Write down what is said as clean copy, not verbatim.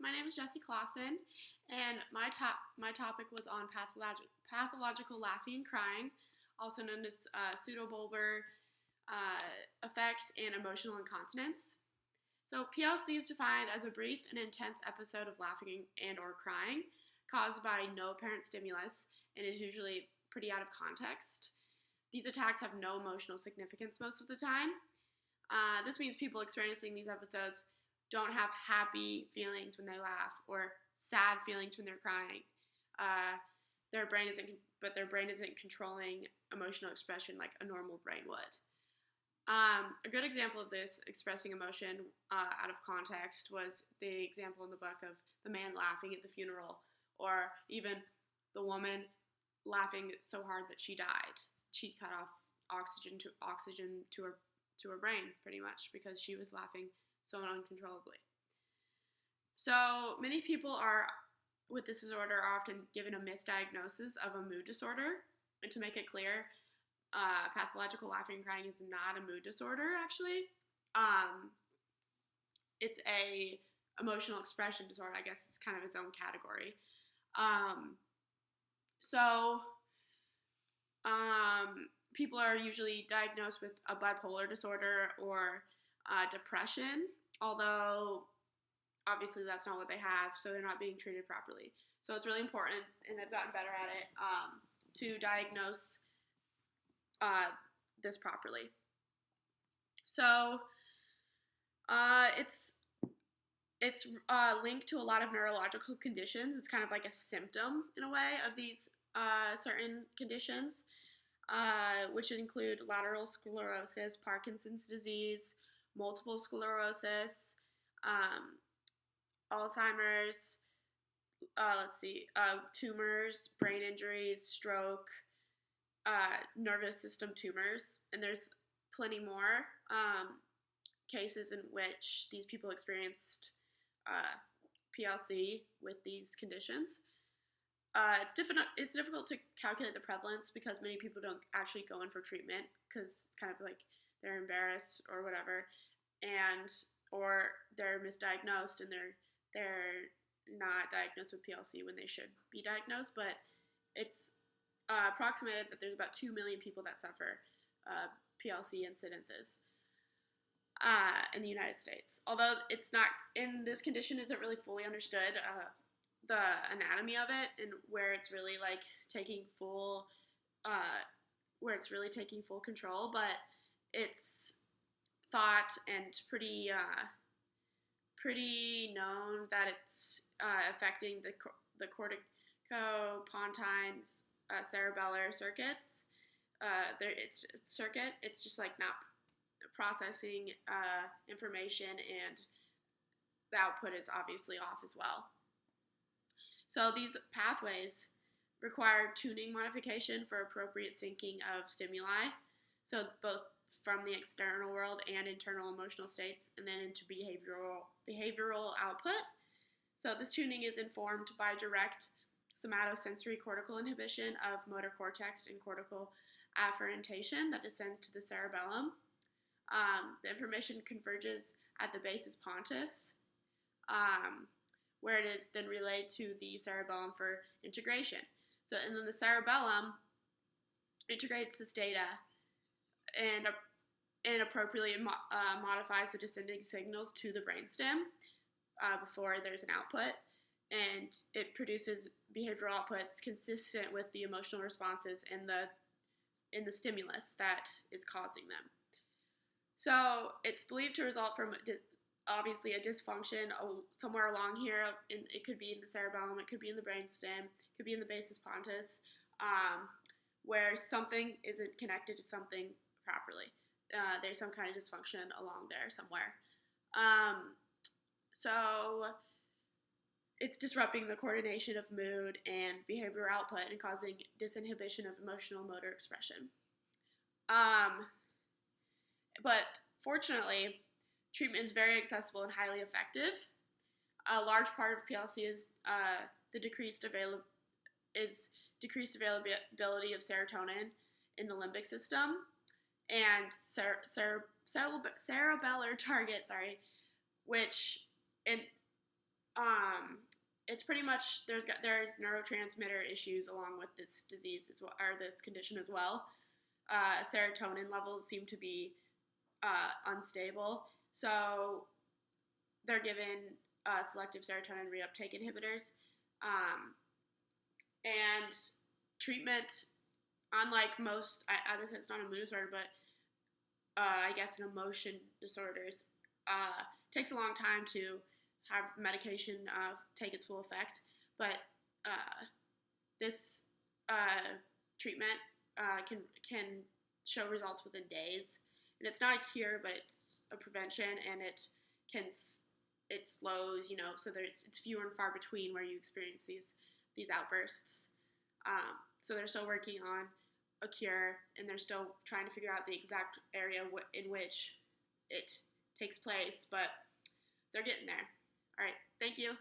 my name is Jessie Clausen, and my topic was on pathological laughing and crying, also known as pseudobulbar effect and emotional incontinence. So PLC is defined as a brief and intense episode of laughing and or crying caused by no apparent stimulus and is usually pretty out of context. These attacks have no emotional significance most of the time. This means people experiencing these episodes don't have happy feelings when they laugh or sad feelings when they're crying. Their brain isn't controlling emotional expression like a normal brain would. A good example of this expressing emotion out of context was the example in the book of the man laughing at the funeral, or even the woman laughing so hard that she died. She cut off oxygen to her brain, pretty much, because she was laughing so uncontrollably. So many people with this disorder are often given a misdiagnosis of a mood disorder. And to make it clear, pathological laughing and crying is not a mood disorder, actually. It's a emotional expression disorder. I guess it's kind of its own category. People are usually diagnosed with a bipolar disorder or depression, although obviously that's not what they have, so they're not being treated properly. So it's really important, and they've gotten better at it, to diagnose this properly. So it's linked to a lot of neurological conditions. It's kind of like a symptom, in a way, of these certain conditions, which include lateral sclerosis, Parkinson's disease, multiple sclerosis, Alzheimer's, tumors, brain injuries, stroke, nervous system tumors, and there's plenty more cases in which these people experienced PLC with these conditions. It's difficult to calculate the prevalence because many people don't actually go in for treatment because it's kind of like they're embarrassed or whatever, or they're misdiagnosed and they're not diagnosed with PLC when they should be diagnosed. But it's approximated that there's about 2 million people that suffer PLC incidences in the United States. Although this condition isn't really fully understood, the anatomy of it and where it's really taking full control, but it's thought and pretty known that it's affecting the corticopontine cerebellar circuits. It's just not processing information, and the output is obviously off as well. So these pathways require tuning modification for appropriate syncing of stimuli, so both from the external world and internal emotional states, and then into behavioral output. So this tuning is informed by direct somatosensory cortical inhibition of motor cortex and cortical afferentation that descends to the cerebellum. The information converges at the basis pontis, where it is then relayed to the cerebellum for integration. So, and then the cerebellum integrates this data and appropriately modifies the descending signals to the brainstem before there's an output, and it produces behavioral outputs consistent with the emotional responses in the stimulus that is causing them. So it's believed to result from obviously a dysfunction somewhere along here. It could be in the cerebellum, it could be in the brainstem, it could be in the basis pontis, where something isn't connected to something properly. There's some kind of dysfunction along there somewhere. So it's disrupting the coordination of mood and behavior output and causing disinhibition of emotional motor expression. But fortunately, treatment is very accessible and highly effective. A large part of PLC is decreased availability of serotonin in the limbic system, and cerebellar target, which It's pretty much there's neurotransmitter issues along with this disease as well, or this condition as well. Serotonin levels seem to be unstable, so they're given selective serotonin reuptake inhibitors, and treatment. Unlike most, as I said, it's not a mood disorder, but I guess in emotion disorders, takes a long time to have medication take its full effect. But this treatment can show results within days, and it's not a cure, but it's a prevention, and it slows, so it's fewer and far between where you experience these outbursts. So they're still working on a cure, and they're still trying to figure out the exact area in which it takes place, but they're getting there. All right, thank you.